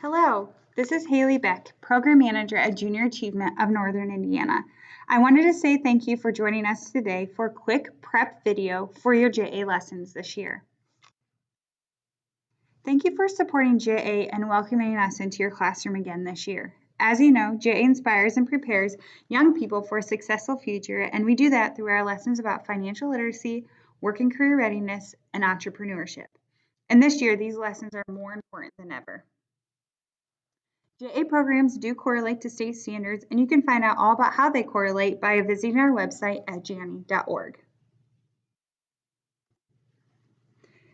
Hello, this is Haley Beck, Program Manager at Junior Achievement of Northern Indiana. I wanted to say thank you for joining us today for a quick prep video for your JA lessons this year. Thank you for supporting JA and welcoming us into your classroom again this year. As you know, JA inspires and prepares young people for a successful future, and we do that through our lessons about financial literacy, work and career readiness, and entrepreneurship. And this year, these lessons are more important than ever. JA programs do correlate to state standards, and you can find out all about how they correlate by visiting our website at jani.org.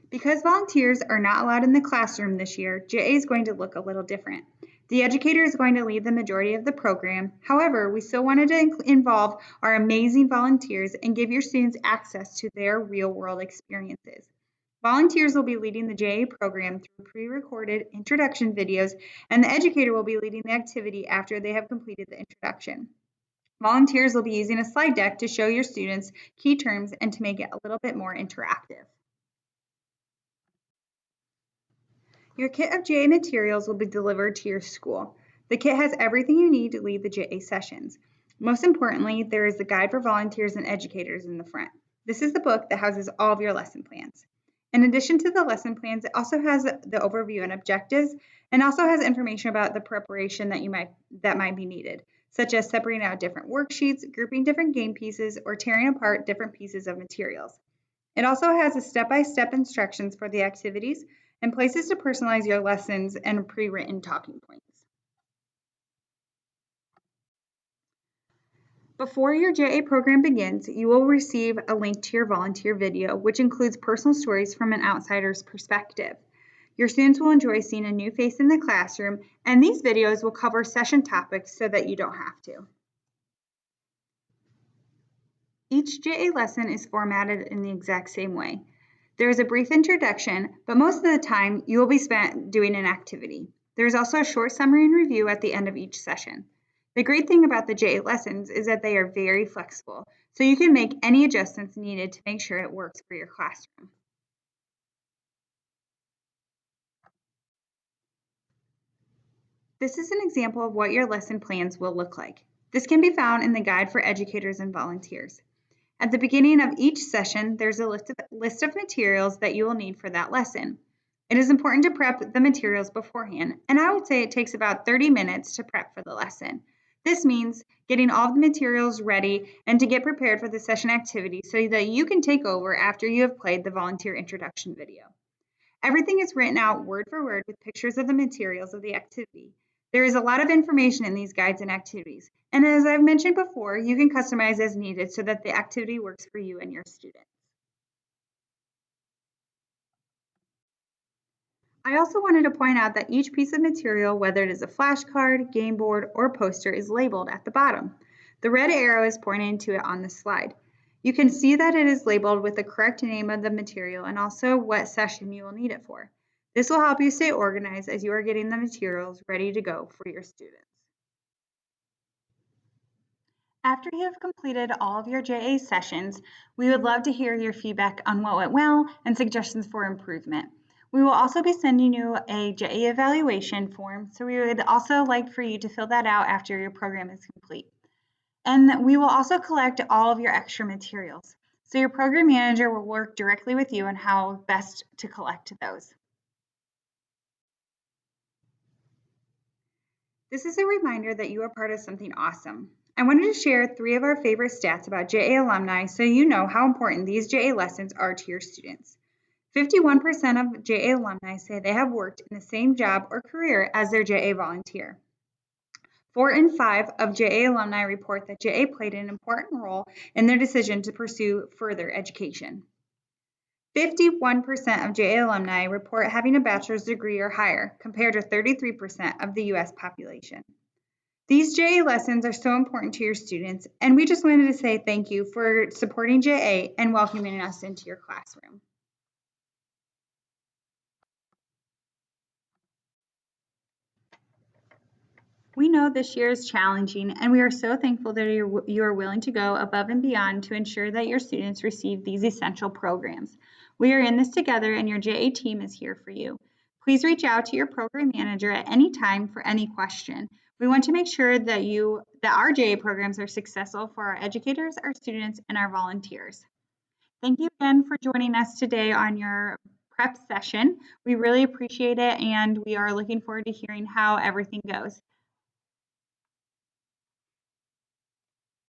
Because volunteers are not allowed in the classroom this year, JA is going to look a little different. The educator is going to lead the majority of the program. However, we still wanted to involve our amazing volunteers and give your students access to their real-world experiences. Volunteers will be leading the JA program through pre-recorded introduction videos, and the educator will be leading the activity after they have completed the introduction. Volunteers will be using a slide deck to show your students key terms and to make it a little bit more interactive. Your kit of JA materials will be delivered to your school. The kit has everything you need to lead the JA sessions. Most importantly, there is the guide for volunteers and educators in the front. This is the book that houses all of your lesson plans. In addition to the lesson plans, it also has the overview and objectives, and also has information about the preparation that might be needed, such as separating out different worksheets, grouping different game pieces, or tearing apart different pieces of materials. It also has a step-by-step instructions for the activities and places to personalize your lessons and pre-written talking points. Before your JA program begins, you will receive a link to your volunteer video, which includes personal stories from an outsider's perspective. Your students will enjoy seeing a new face in the classroom, and these videos will cover session topics so that you don't have to. Each JA lesson is formatted in the exact same way. There is a brief introduction, but most of the time you will be spent doing an activity. There is also a short summary and review at the end of each session. The great thing about the JA lessons is that they are very flexible, so you can make any adjustments needed to make sure it works for your classroom. This is an example of what your lesson plans will look like. This can be found in the guide for educators and volunteers. At the beginning of each session, there's a list of materials that you will need for that lesson. It is important to prep the materials beforehand, and I would say it takes about 30 minutes to prep for the lesson. This means getting all of the materials ready and to get prepared for the session activity so that you can take over after you have played the volunteer introduction video. Everything is written out word for word with pictures of the materials of the activity. There is a lot of information in these guides and activities, and as I've mentioned before, you can customize as needed so that the activity works for you and your students. I also wanted to point out that each piece of material, whether it is a flashcard, game board, or poster, is labeled at the bottom. The red arrow is pointing to it on the slide. You can see that it is labeled with the correct name of the material and also what session you will need it for. This will help you stay organized as you are getting the materials ready to go for your students. After you have completed all of your JA sessions, we would love to hear your feedback on what went well and suggestions for improvement. We will also be sending you a JA evaluation form, so we would also like for you to fill that out after your program is complete. And we will also collect all of your extra materials. So your program manager will work directly with you on how best to collect those. This is a reminder that you are part of something awesome. I wanted to share 3 of our favorite stats about JA alumni so you know how important these JA lessons are to your students. 51% of JA alumni say they have worked in the same job or career as their JA volunteer. 4 in 5 of JA alumni report that JA played an important role in their decision to pursue further education. 51% of JA alumni report having a bachelor's degree or higher, compared to 33% of the U.S. population. These JA lessons are so important to your students, and we just wanted to say thank you for supporting JA and welcoming us into your classroom. We know this year is challenging, and we are so thankful that you are willing to go above and beyond to ensure that your students receive these essential programs. We are in this together, and your JA team is here for you. Please reach out to your program manager at any time for any question. We want to make sure that our JA programs are successful for our educators, our students, and our volunteers. Thank you again for joining us today on your prep session. We really appreciate it, and we are looking forward to hearing how everything goes.